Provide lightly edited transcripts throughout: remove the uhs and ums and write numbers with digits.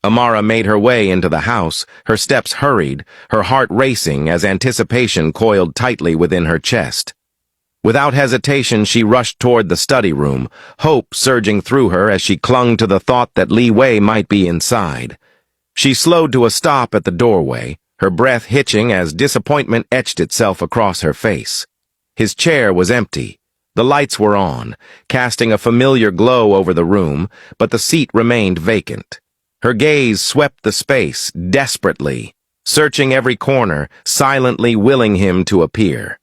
Amara made her way into the house, her steps hurried, her heart racing as anticipation coiled tightly within her chest. Without hesitation, she rushed toward the study room, hope surging through her as she clung to the thought that Leeway might be inside. She slowed to a stop at the doorway, her breath hitching as disappointment etched itself across her face. His chair was empty. The lights were on, casting a familiar glow over the room, but the seat remained vacant. Her gaze swept the space, desperately, searching every corner, silently willing him to appear.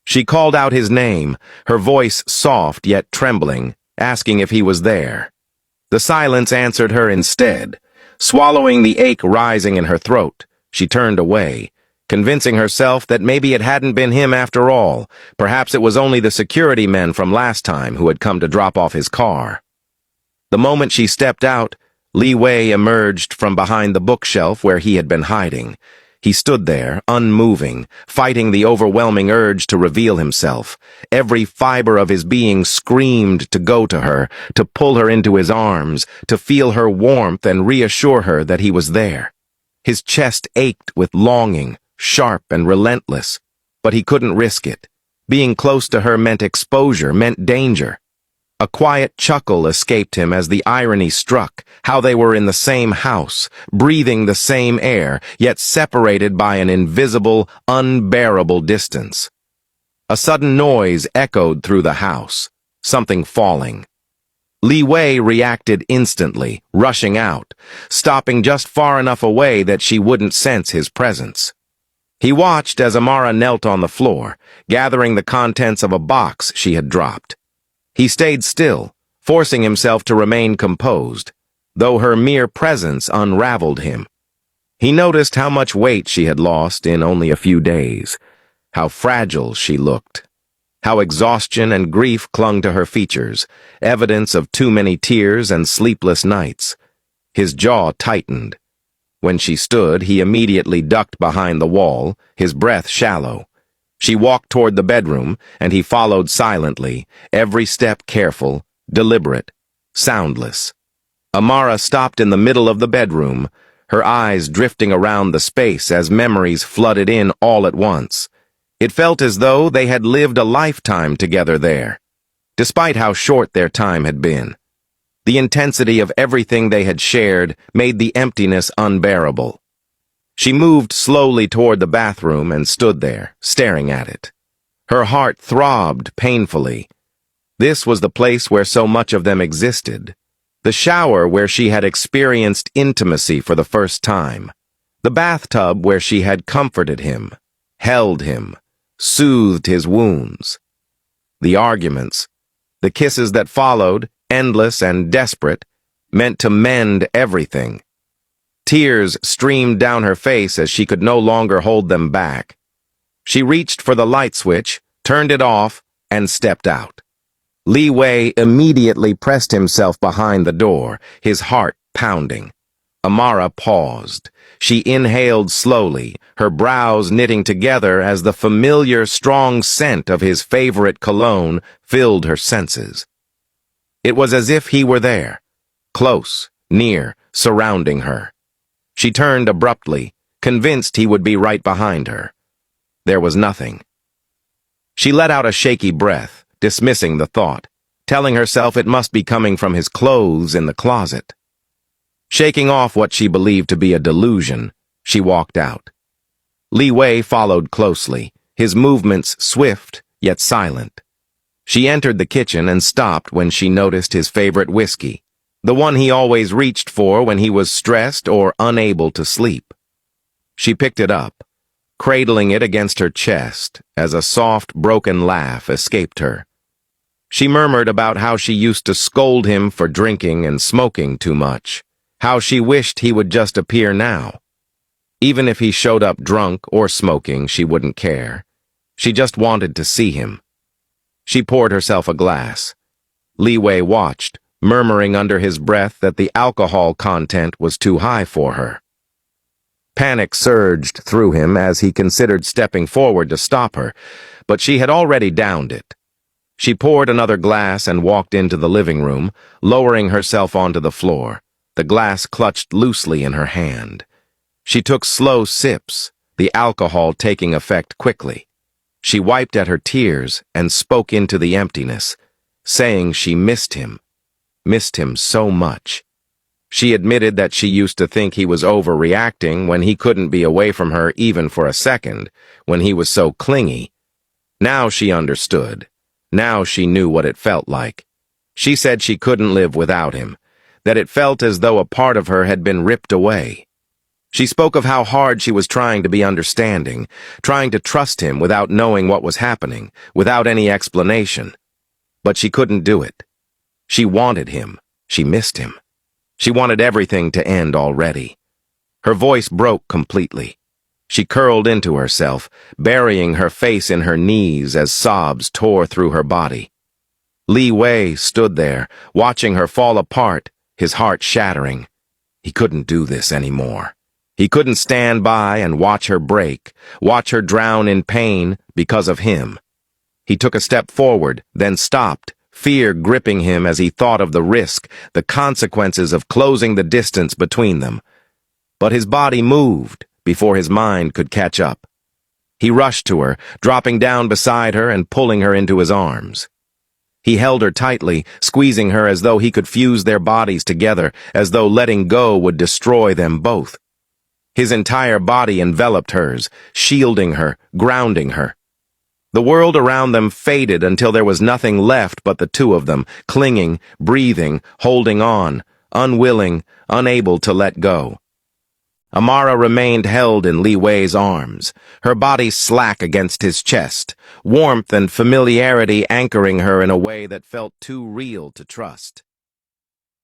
She called out his name, her voice soft yet trembling, asking if he was there. The silence answered her instead. Swallowing the ache rising in her throat, she turned away, convincing herself that maybe it hadn't been him after all. Perhaps it was only the security men from last time who had come to drop off his car. The moment she stepped out, Leeway emerged from behind the bookshelf where he had been hiding. He stood there, unmoving, fighting the overwhelming urge to reveal himself. Every fiber of his being screamed to go to her, to pull her into his arms, to feel her warmth and reassure her that he was there. His chest ached with longing, sharp and relentless, but he couldn't risk it. Being close to her meant exposure, meant danger. A quiet chuckle escaped him as the irony struck, how they were in the same house, breathing the same air, yet separated by an invisible, unbearable distance. A sudden noise echoed through the house, something falling. Leeway reacted instantly, rushing out, stopping just far enough away that she wouldn't sense his presence. He watched as Amara knelt on the floor, gathering the contents of a box she had dropped. He stayed still, forcing himself to remain composed, though her mere presence unraveled him. He noticed how much weight she had lost in only a few days, how fragile she looked, how exhaustion and grief clung to her features, evidence of too many tears and sleepless nights. His jaw tightened. When she stood, he immediately ducked behind the wall, his breath shallow. She walked toward the bedroom, and he followed silently, every step careful, deliberate, soundless. Amara stopped in the middle of the bedroom, her eyes drifting around the space as memories flooded in all at once. It felt as though they had lived a lifetime together there, despite how short their time had been. The intensity of everything they had shared made the emptiness unbearable. She moved slowly toward the bathroom and stood there, staring at it. Her heart throbbed painfully. This was the place where so much of them existed. The shower where she had experienced intimacy for the first time. The bathtub where she had comforted him, held him, soothed his wounds. The arguments, the kisses that followed, endless and desperate, meant to mend everything. Tears streamed down her face as she could no longer hold them back. She reached for the light switch, turned it off, and stepped out. Leeway immediately pressed himself behind the door, his heart pounding. Amara paused. She inhaled slowly, her brows knitting together as the familiar, strong scent of his favorite cologne filled her senses. It was as if he were there, close, near, surrounding her. She turned abruptly, convinced he would be right behind her. There was nothing. She let out a shaky breath, dismissing the thought, telling herself it must be coming from his clothes in the closet. Shaking off what she believed to be a delusion, she walked out. Leeway followed closely, his movements swift yet silent. She entered the kitchen and stopped when she noticed his favorite whiskey, the one he always reached for when he was stressed or unable to sleep. She picked it up, cradling it against her chest as a soft, broken laugh escaped her. She murmured about how she used to scold him for drinking and smoking too much, how she wished he would just appear now. Even if he showed up drunk or smoking, she wouldn't care. She just wanted to see him. She poured herself a glass. Leeway watched, murmuring under his breath that the alcohol content was too high for her. Panic surged through him as he considered stepping forward to stop her, but she had already downed it. She poured another glass and walked into the living room, lowering herself onto the floor. the glass clutched loosely in her hand. She took slow sips, the alcohol taking effect quickly. She wiped at her tears and spoke into the emptiness, saying she missed him so much. She admitted that she used to think he was overreacting when he couldn't be away from her even for a second, when he was so clingy. Now she understood. Now she knew what it felt like. She said she couldn't live without him, that it felt as though a part of her had been ripped away. She spoke of how hard she was trying to be understanding, trying to trust him without knowing what was happening, without any explanation. But she couldn't do it. She wanted him. She missed him. She wanted everything to end already. Her voice broke completely. She curled into herself, burying her face in her knees as sobs tore through her body. Leeway stood there, watching her fall apart, his heart shattering. He couldn't do this anymore. He couldn't stand by and watch her break, watch her drown in pain because of him. He took a step forward, then stopped, fear gripping him as he thought of the risk, the consequences of closing the distance between them. But his body moved before his mind could catch up. He rushed to her, dropping down beside her and pulling her into his arms. He held her tightly, squeezing her as though he could fuse their bodies together, as though letting go would destroy them both. His entire body enveloped hers, shielding her, grounding her. The world around them faded until there was nothing left but the two of them, clinging, breathing, holding on, unwilling, unable to let go. Amara remained held in Leeway's arms, her body slack against his chest, warmth and familiarity anchoring her in a way that felt too real to trust.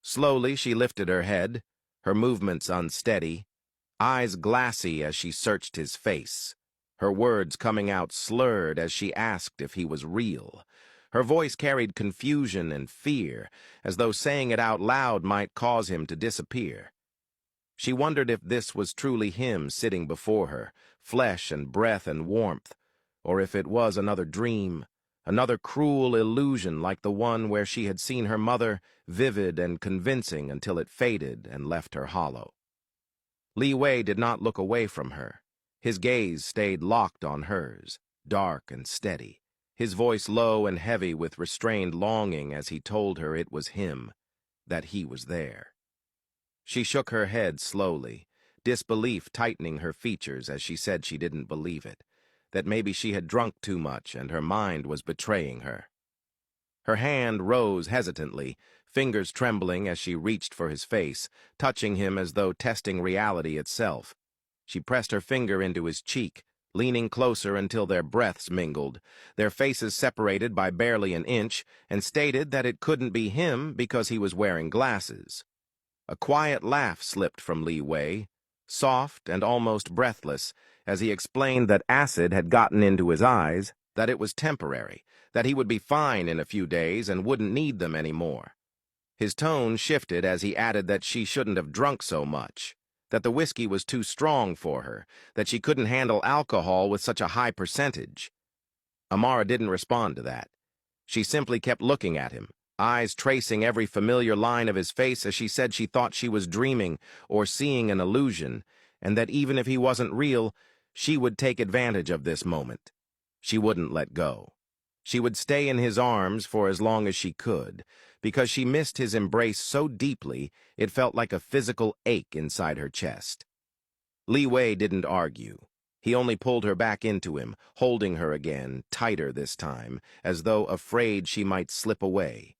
Slowly she lifted her head, her movements unsteady, eyes glassy as she searched his face, her words coming out slurred as she asked if he was real. Her voice carried confusion and fear, as though saying it out loud might cause him to disappear. She wondered if this was truly him sitting before her, flesh and breath and warmth, or if it was another dream, another cruel illusion like the one where she had seen her mother, vivid and convincing until it faded and left her hollow. Leeway did not look away from her. His gaze stayed locked on hers, dark and steady, his voice low and heavy with restrained longing as he told her it was him, that he was there. She shook her head slowly, disbelief tightening her features as she said she didn't believe it, that maybe she had drunk too much and her mind was betraying her. Her hand rose hesitantly, fingers trembling as she reached for his face, touching him as though testing reality itself. She pressed her finger into his cheek, leaning closer until their breaths mingled, their faces separated by barely an inch, and stated that it couldn't be him because he was wearing glasses. A quiet laugh slipped from Leeway, soft and almost breathless, as he explained that acid had gotten into his eyes, that it was temporary, that he would be fine in a few days and wouldn't need them anymore. His tone shifted as he added that she shouldn't have drunk so much, that the whiskey was too strong for her, that she couldn't handle alcohol with such a high percentage. Amara didn't respond to that. She simply kept looking at him, eyes tracing every familiar line of his face as she said she thought she was dreaming or seeing an illusion, and that even if he wasn't real, she would take advantage of this moment. She wouldn't let go. She would stay in his arms for as long as she could, because she missed his embrace so deeply it felt like a physical ache inside her chest. Leeway didn't argue. He only pulled her back into him, holding her again, tighter this time, as though afraid she might slip away.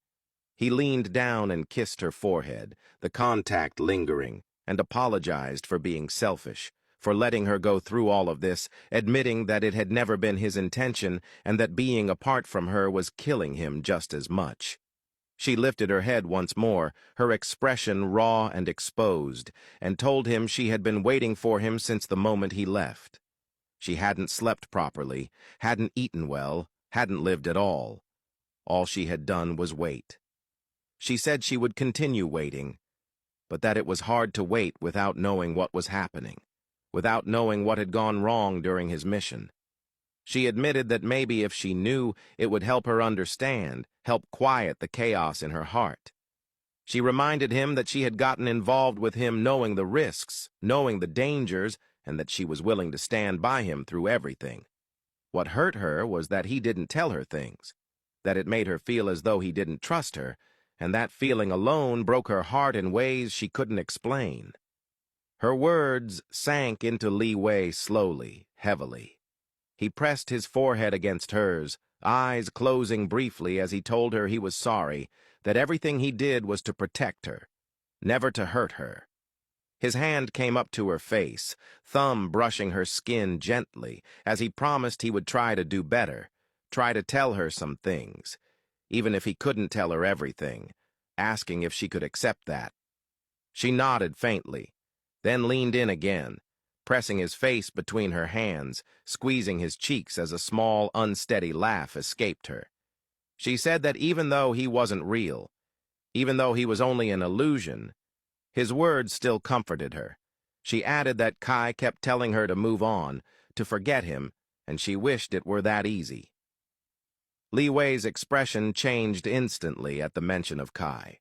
He leaned down and kissed her forehead, the contact lingering, and apologized for being selfish, for letting her go through all of this, admitting that it had never been his intention and that being apart from her was killing him just as much. She lifted her head once more, her expression raw and exposed, and told him she had been waiting for him since the moment he left. She hadn't slept properly, hadn't eaten well, hadn't lived at all. All she had done was wait. She said she would continue waiting, but that it was hard to wait without knowing what was happening, without knowing what had gone wrong during his mission. She admitted that maybe if she knew, it would help her understand, help quiet the chaos in her heart. She reminded him that she had gotten involved with him knowing the risks, knowing the dangers, and that she was willing to stand by him through everything. What hurt her was that he didn't tell her things, that it made her feel as though he didn't trust her, and that feeling alone broke her heart in ways she couldn't explain. Her words sank into Leeway slowly, heavily. He pressed his forehead against hers, eyes closing briefly as he told her he was sorry, that everything he did was to protect her, never to hurt her. His hand came up to her face, thumb brushing her skin gently, as he promised he would try to do better, try to tell her some things, even if he couldn't tell her everything, asking if she could accept that. She nodded faintly, then leaned in again, pressing his face between her hands, squeezing his cheeks as a small, unsteady laugh escaped her. She said that even though he wasn't real, even though he was only an illusion, his words still comforted her. She added that Kai kept telling her to move on, to forget him, and she wished it were that easy. Leeway's expression changed instantly at the mention of Kai.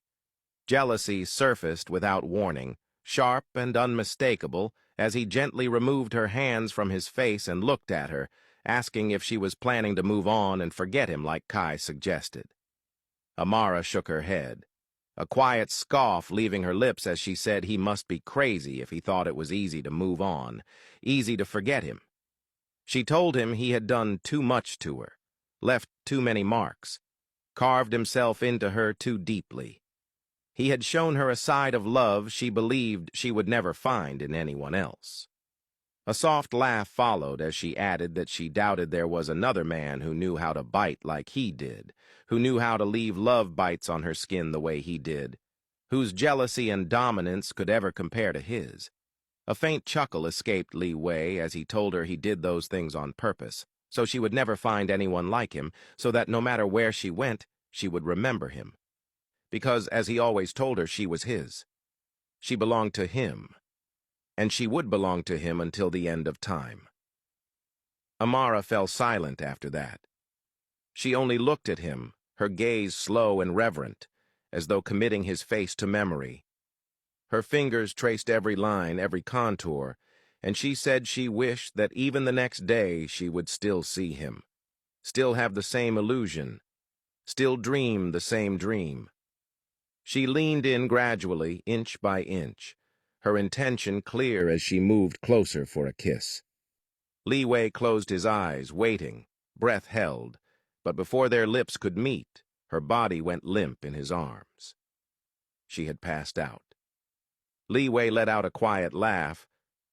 Jealousy surfaced without warning, sharp and unmistakable, as he gently removed her hands from his face and looked at her, asking if she was planning to move on and forget him like Kai suggested. Amara shook her head, a quiet scoff leaving her lips as she said he must be crazy if he thought it was easy to move on, easy to forget him. She told him he had done too much to her, left too many marks, carved himself into her too deeply. He had shown her a side of love she believed she would never find in anyone else. A soft laugh followed as she added that she doubted there was another man who knew how to bite like he did, who knew how to leave love bites on her skin the way he did, whose jealousy and dominance could ever compare to his. A faint chuckle escaped Leeway as he told her he did those things on purpose, so she would never find anyone like him, so that no matter where she went, she would remember him. Because, as he always told her, she was his. She belonged to him, and she would belong to him until the end of time. Amara fell silent after that. She only looked at him, her gaze slow and reverent, as though committing his face to memory. Her fingers traced every line, every contour, and she said she wished that even the next day she would still see him, still have the same illusion, still dream the same dream. She leaned in gradually, inch by inch, her intention clear as she moved closer for a kiss. Leeway closed his eyes, waiting, breath held, but before their lips could meet, her body went limp in his arms. She had passed out. Leeway let out a quiet laugh,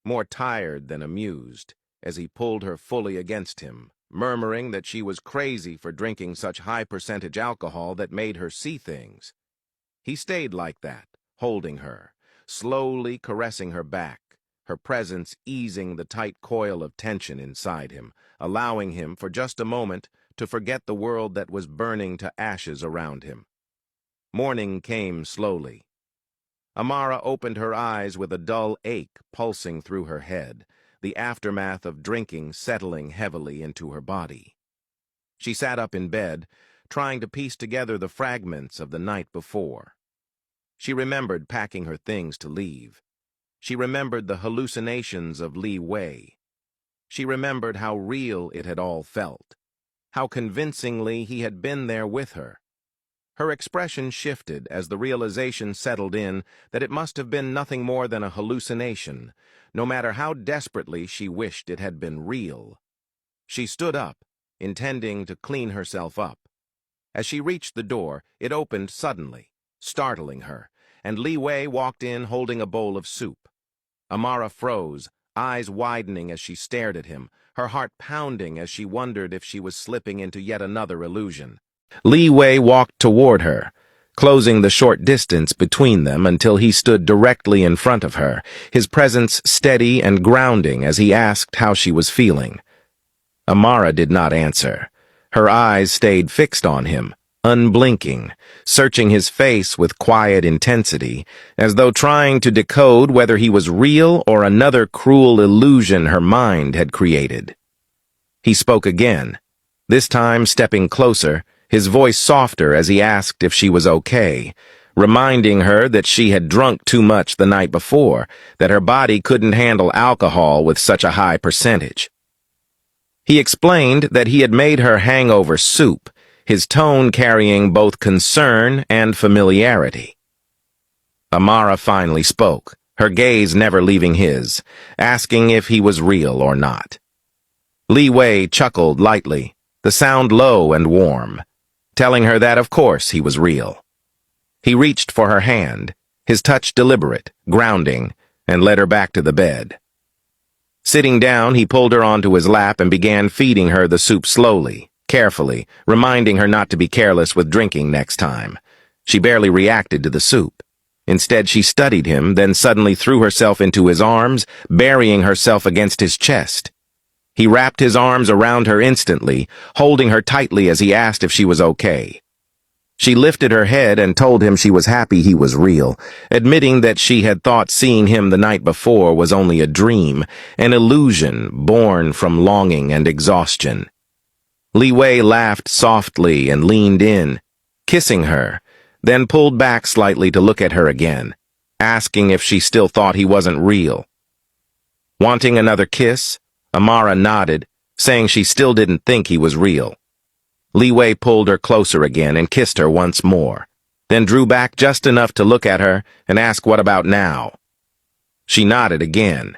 more tired than amused, as he pulled her fully against him, murmuring that she was crazy for drinking such high-percentage alcohol that made her see things. He stayed like that, holding her, slowly caressing her back, her presence easing the tight coil of tension inside him, allowing him for just a moment to forget the world that was burning to ashes around him. Morning came slowly. Amara opened her eyes with a dull ache pulsing through her head, the aftermath of drinking settling heavily into her body. She sat up in bed, trying to piece together the fragments of the night before. She remembered packing her things to leave. She remembered the hallucinations of Leeway. She remembered how real it had all felt, how convincingly he had been there with her. Her expression shifted as the realization settled in that it must have been nothing more than a hallucination, no matter how desperately she wished it had been real. She stood up, intending to clean herself up. As she reached the door, it opened suddenly, startling her, and Leeway walked in holding a bowl of soup. Amara froze, eyes widening as she stared at him, her heart pounding as she wondered if she was slipping into yet another illusion. Leeway walked toward her, closing the short distance between them until he stood directly in front of her, his presence steady and grounding as he asked how she was feeling. Amara did not answer. Her eyes stayed fixed on him, unblinking, searching his face with quiet intensity, as though trying to decode whether he was real or another cruel illusion her mind had created. He spoke again, this time stepping closer, his voice softer as he asked if she was okay, reminding her that she had drunk too much the night before, that her body couldn't handle alcohol with such a high percentage. He explained that he had made her hangover soup, his tone carrying both concern and familiarity. Amara finally spoke, her gaze never leaving his, asking if he was real or not. Leeway chuckled lightly, the sound low and warm, telling her that of course he was real. He reached for her hand, his touch deliberate, grounding, and led her back to the bed. Sitting down, he pulled her onto his lap and began feeding her the soup slowly, carefully, reminding her not to be careless with drinking next time. She barely reacted to the soup. Instead, she studied him, then suddenly threw herself into his arms, burying herself against his chest. He wrapped his arms around her instantly, holding her tightly as he asked if she was okay. She lifted her head and told him she was happy he was real, admitting that she had thought seeing him the night before was only a dream, an illusion born from longing and exhaustion. Leeway laughed softly and leaned in, kissing her, then pulled back slightly to look at her again, asking if she still thought he wasn't real. Wanting another kiss, Amara nodded, saying she still didn't think he was real. Leeway pulled her closer again and kissed her once more, then drew back just enough to look at her and ask what about now. She nodded again.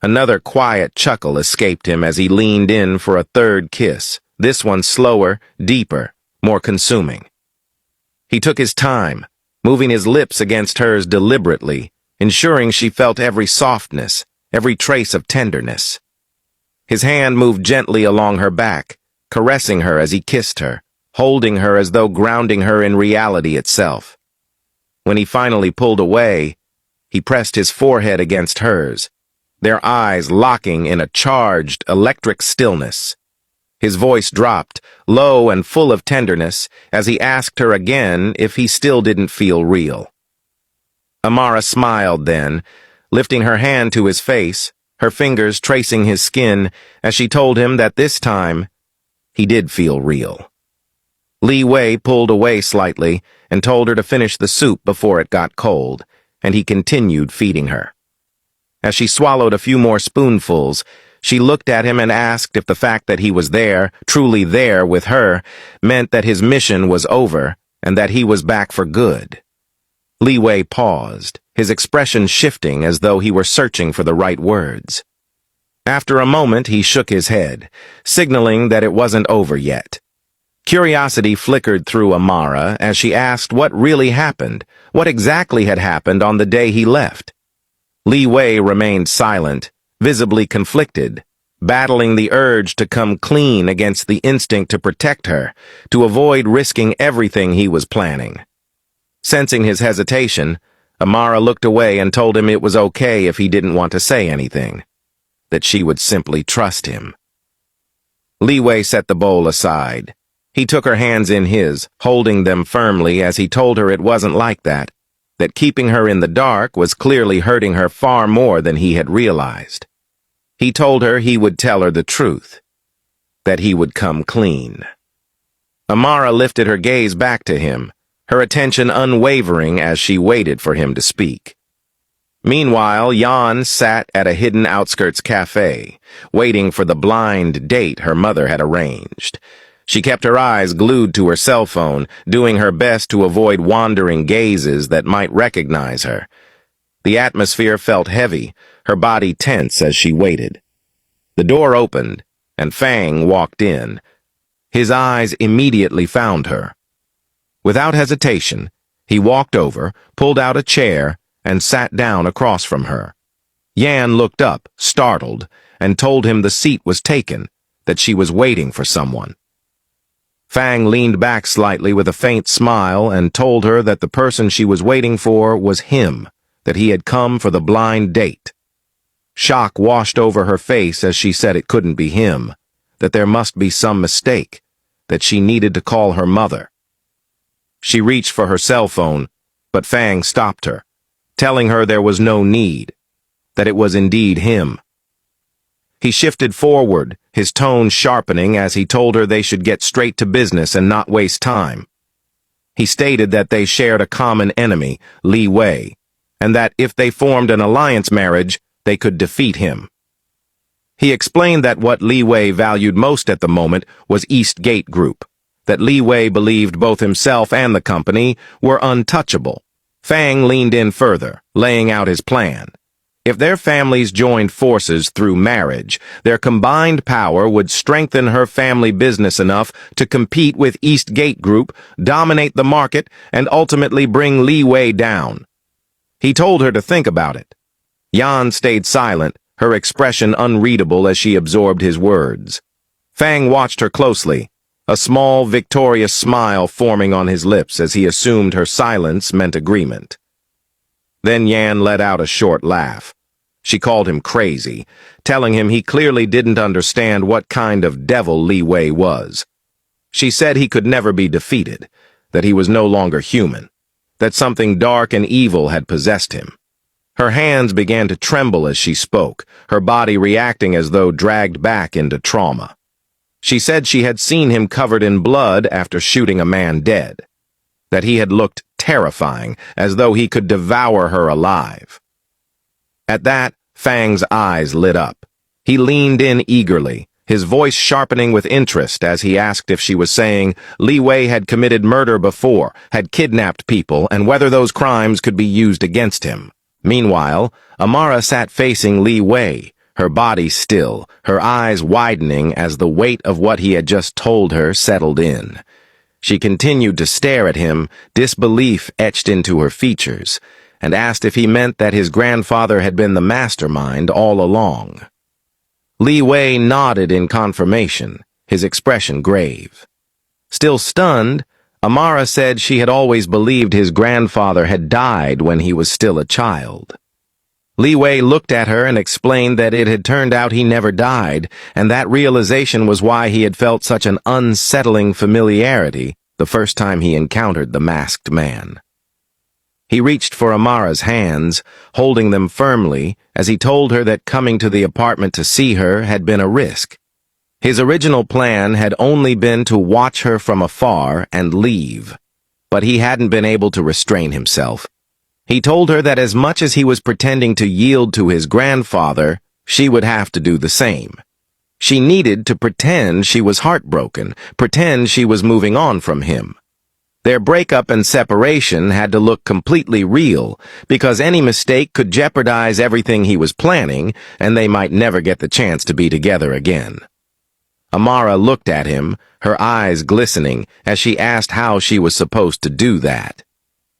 Another quiet chuckle escaped him as he leaned in for a third kiss, this one slower, deeper, more consuming. He took his time, moving his lips against hers deliberately, ensuring she felt every softness, every trace of tenderness. His hand moved gently along her back, caressing her as he kissed her, holding her as though grounding her in reality itself. When he finally pulled away, he pressed his forehead against hers, their eyes locking in a charged, electric stillness. His voice dropped, low and full of tenderness, as he asked her again if he still didn't feel real. Amara smiled then, lifting her hand to his face, her fingers tracing his skin, as she told him that this time, he did feel real. Leeway pulled away slightly and told her to finish the soup before it got cold, and he continued feeding her. As she swallowed a few more spoonfuls, she looked at him and asked if the fact that he was there, truly there with her, meant that his mission was over and that he was back for good. Leeway paused, his expression shifting as though he were searching for the right words. After a moment, he shook his head, signaling that it wasn't over yet. Curiosity flickered through Amara as she asked what really happened, what exactly had happened on the day he left. Leeway remained silent, visibly conflicted, battling the urge to come clean against the instinct to protect her, to avoid risking everything he was planning. Sensing his hesitation, Amara looked away and told him it was okay if he didn't want to say anything, that she would simply trust him. Leeway set the bowl aside. He took her hands in his, holding them firmly as he told her it wasn't like that keeping her in the dark was clearly hurting her far more than he had realized. He told her he would tell her the truth, that he would come clean. Amara lifted her gaze back to him, her attention unwavering as she waited for him to speak. Meanwhile, Jan sat at a hidden outskirts cafe, waiting for the blind date her mother had arranged. She kept her eyes glued to her cell phone, doing her best to avoid wandering gazes that might recognize her. The atmosphere felt heavy, her body tense as she waited. The door opened, and Fang walked in. His eyes immediately found her. Without hesitation, he walked over, pulled out a chair, and sat down across from her. Yan looked up, startled, and told him the seat was taken, that she was waiting for someone. Fang leaned back slightly with a faint smile and told her that the person she was waiting for was him, that he had come for the blind date. Shock washed over her face as she said it couldn't be him, that there must be some mistake, that she needed to call her mother. She reached for her cell phone, but Fang stopped her, telling her there was no need, that it was indeed him. He shifted forward, his tone sharpening as he told her they should get straight to business and not waste time. He stated that they shared a common enemy, Leeway, and that if they formed an alliance marriage, they could defeat him. He explained that what Leeway valued most at the moment was East Gate Group, that Leeway believed both himself and the company were untouchable. Fang leaned in further, laying out his plan. If their families joined forces through marriage, their combined power would strengthen her family business enough to compete with East Gate Group, dominate the market, and ultimately bring Leeway down. He told her to think about it. Yan stayed silent, her expression unreadable as she absorbed his words. Fang watched her closely, a small, victorious smile forming on his lips as he assumed her silence meant agreement. Then Yan let out a short laugh. She called him crazy, telling him he clearly didn't understand what kind of devil Leeway was. She said he could never be defeated, that he was no longer human, that something dark and evil had possessed him. Her hands began to tremble as she spoke, her body reacting as though dragged back into trauma. She said she had seen him covered in blood after shooting a man dead, that he had looked terrifying, as though he could devour her alive. At that, Fang's eyes lit up. He leaned in eagerly, his voice sharpening with interest as he asked if she was saying Leeway had committed murder before, had kidnapped people, and whether those crimes could be used against him. Meanwhile, Amara sat facing Leeway, her body still, her eyes widening as the weight of what he had just told her settled in. She continued to stare at him, disbelief etched into her features, and asked if he meant that his grandfather had been the mastermind all along. Leeway nodded in confirmation, his expression grave. Still stunned, Amara said she had always believed his grandfather had died when he was still a child. Leeway looked at her and explained that it had turned out he never died, and that realization was why he had felt such an unsettling familiarity the first time he encountered the masked man. He reached for Amara's hands, holding them firmly, as he told her that coming to the apartment to see her had been a risk. His original plan had only been to watch her from afar and leave, but he hadn't been able to restrain himself. He told her that as much as he was pretending to yield to his grandfather, she would have to do the same. She needed to pretend she was heartbroken, pretend she was moving on from him. Their breakup and separation had to look completely real, because any mistake could jeopardize everything he was planning, and they might never get the chance to be together again. Amara looked at him, her eyes glistening, as she asked how she was supposed to do that.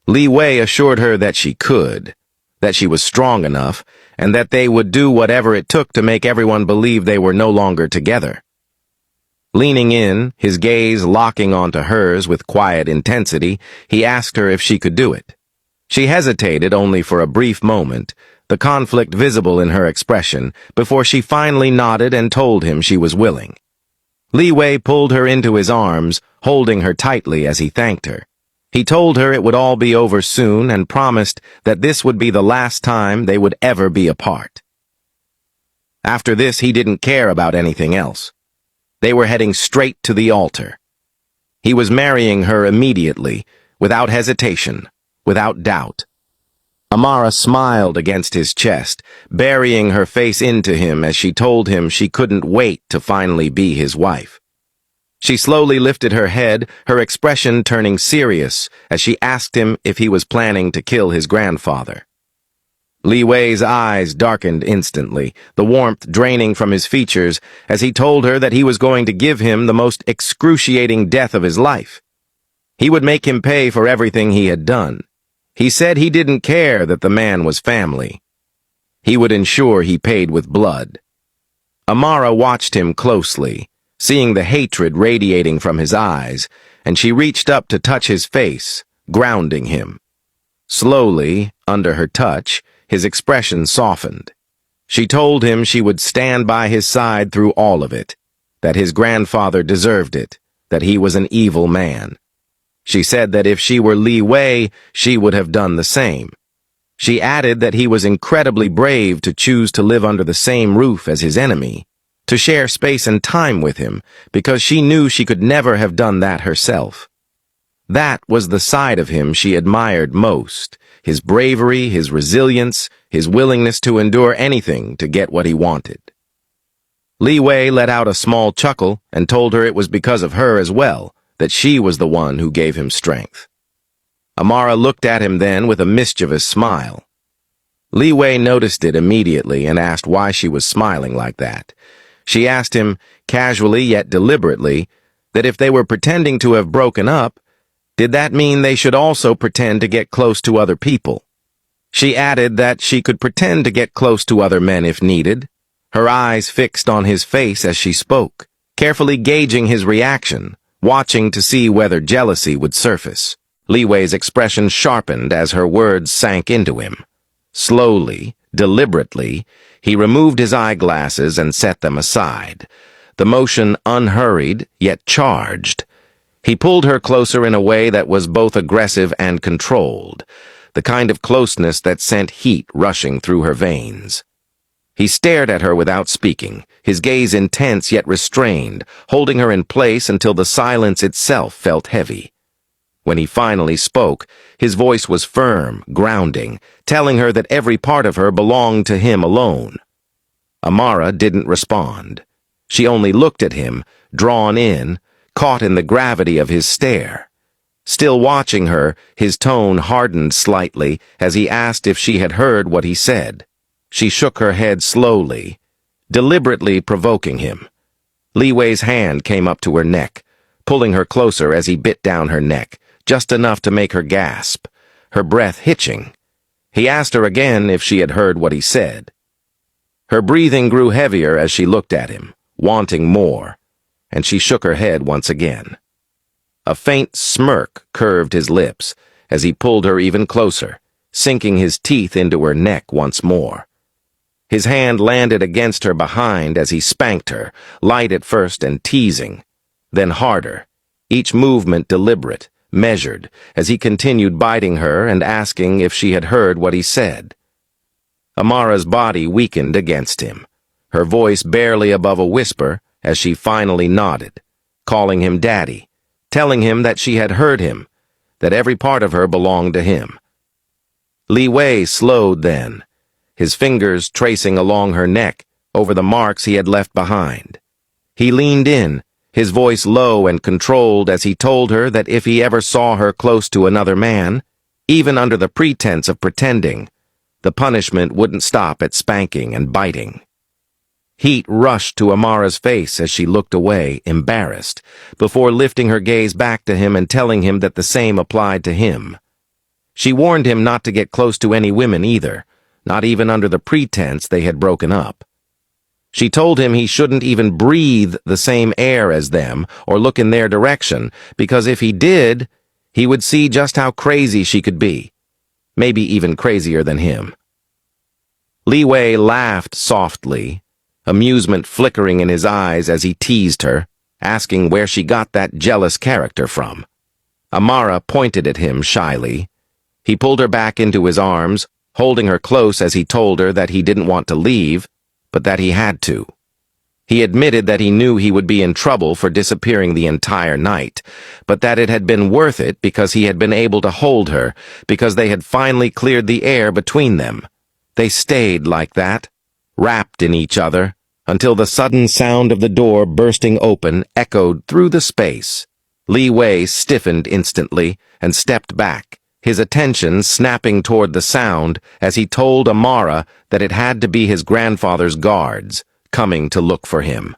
Leeway assured her that she could, that she was strong enough, and that they would do whatever it took to make everyone believe they were no longer together. Leaning in, his gaze locking onto hers with quiet intensity, he asked her if she could do it. She hesitated only for a brief moment, the conflict visible in her expression, before she finally nodded and told him she was willing. Leeway pulled her into his arms, holding her tightly as he thanked her. He told her it would all be over soon and promised that this would be the last time they would ever be apart. After this, he didn't care about anything else. They were heading straight to the altar. He was marrying her immediately, without hesitation, without doubt. Amara smiled against his chest, burying her face into him as she told him she couldn't wait to finally be his wife. She slowly lifted her head, her expression turning serious as she asked him if he was planning to kill his grandfather. Leeway's eyes darkened instantly, the warmth draining from his features as he told her that he was going to give him the most excruciating death of his life. He would make him pay for everything he had done. He said he didn't care that the man was family. He would ensure he paid with blood. Amara watched him closely, seeing the hatred radiating from his eyes, and she reached up to touch his face, grounding him. Slowly, under her touch, his expression softened. She told him she would stand by his side through all of it, that his grandfather deserved it, that he was an evil man. She said that if she were Leeway, she would have done the same. She added that he was incredibly brave to choose to live under the same roof as his enemy, to share space and time with him, because she knew she could never have done that herself. That was the side of him she admired most, his bravery, his resilience, his willingness to endure anything to get what he wanted. Leeway let out a small chuckle and told her it was because of her as well, that she was the one who gave him strength. Amara looked at him then with a mischievous smile. Leeway noticed it immediately and asked why she was smiling like that. She asked him, casually yet deliberately, that if they were pretending to have broken up, did that mean they should also pretend to get close to other people? She added that she could pretend to get close to other men if needed, her eyes fixed on his face as she spoke, carefully gauging his reaction, watching to see whether jealousy would surface. Leeway's expression sharpened as her words sank into him. Slowly, deliberately, he removed his eyeglasses and set them aside, the motion unhurried yet charged. He pulled her closer in a way that was both aggressive and controlled, the kind of closeness that sent heat rushing through her veins. He stared at her without speaking, his gaze intense yet restrained, holding her in place until the silence itself felt heavy. When he finally spoke, his voice was firm, grounding, telling her that every part of her belonged to him alone. Amara didn't respond. She only looked at him, drawn in, caught in the gravity of his stare. Still watching her, his tone hardened slightly as he asked if she had heard what he said. She shook her head slowly, deliberately provoking him. Leeway's hand came up to her neck, pulling her closer as he bit down her neck, just enough to make her gasp, her breath hitching. He asked her again if she had heard what he said. Her breathing grew heavier as she looked at him, wanting more, and she shook her head once again. A faint smirk curved his lips as he pulled her even closer, sinking his teeth into her neck once more. His hand landed against her behind as he spanked her, light at first and teasing, then harder, each movement deliberate, measured, as he continued biting her and asking if she had heard what he said. Amara's body weakened against him, her voice barely above a whisper as she finally nodded, calling him Daddy, telling him that she had heard him, that every part of her belonged to him. Leeway slowed then, his fingers tracing along her neck over the marks he had left behind. He leaned in, his voice low and controlled as he told her that if he ever saw her close to another man, even under the pretense of pretending, the punishment wouldn't stop at spanking and biting. Heat rushed to Amara's face as she looked away, embarrassed, before lifting her gaze back to him and telling him that the same applied to him. She warned him not to get close to any women either, not even under the pretense they had broken up. She told him he shouldn't even breathe the same air as them or look in their direction, because if he did, he would see just how crazy she could be, maybe even crazier than him. Leeway laughed softly, amusement flickering in his eyes as he teased her, asking where she got that jealous character from. Amara pointed at him shyly. He pulled her back into his arms, holding her close as he told her that he didn't want to leave, but that he had to. He admitted that he knew he would be in trouble for disappearing the entire night, but that it had been worth it because he had been able to hold her, because they had finally cleared the air between them. They stayed like that, wrapped in each other, until the sudden sound of the door bursting open echoed through the space. Leeway stiffened instantly and stepped back, his attention snapping toward the sound as he told Amara that it had to be his grandfather's guards, coming to look for him.